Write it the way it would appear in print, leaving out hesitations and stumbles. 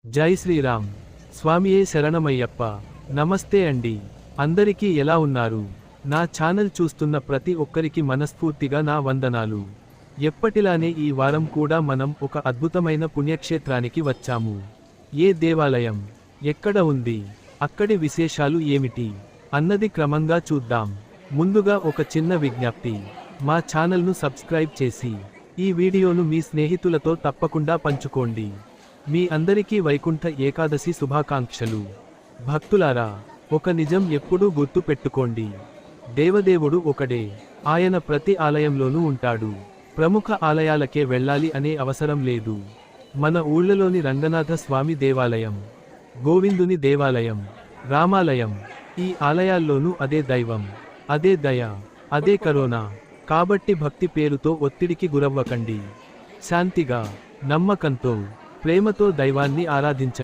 జై శ్రీరామ్. స్వామియే శరణమయ్యప్ప. నమస్తే అండి. అందరికీ ఎలా ఉన్నారు? నా ఛానల్ చూస్తున్న ప్రతి ఒక్కరికి మనస్ఫూర్తిగా నా వందనాలు. ఎప్పటిలానే ఈ వారం కూడా మనం ఒక అద్భుతమైన పుణ్యక్షేత్రానికి వచ్చాము. ఏ దేవాలయం, ఎక్కడ ఉంది, అక్కడి విశేషాలు ఏమిటి అన్నది క్రమంగా చూద్దాం. ముందుగా ఒక చిన్న విజ్ఞప్తి, మా ఛానల్ను సబ్స్క్రైబ్ చేసి ఈ వీడియోను మీ స్నేహితులతో తప్పకుండా పంచుకోండి. మీ అందరికీ వైకుంఠ ఏకాదశి శుభాకాంక్షలు. భక్తులారా, ఒక నిజం ఎప్పుడూ గుర్తు పెట్టుకోండి. దేవదేవుడు ఒకడే. ఆయన ప్రతి ఆలయంలోనూ ఉంటాడు. ప్రముఖ ఆలయాలకే వెళ్ళాలి అనే అవసరం లేదు. మన ఊళ్ళలోని రంగనాథ స్వామి దేవాలయం, గోవిందుని దేవాలయం, రామాలయం, ఈ ఆలయాల్లోనూ అదే దైవం, అదే దయ, అదే కరోనా. కాబట్టి భక్తి పేరుతో ఒత్తిడికి గురవ్వకండి. శాంతిగా, నమ్మకంతో, ప్రేమతో దైవాన్ని ఆరాధించండి.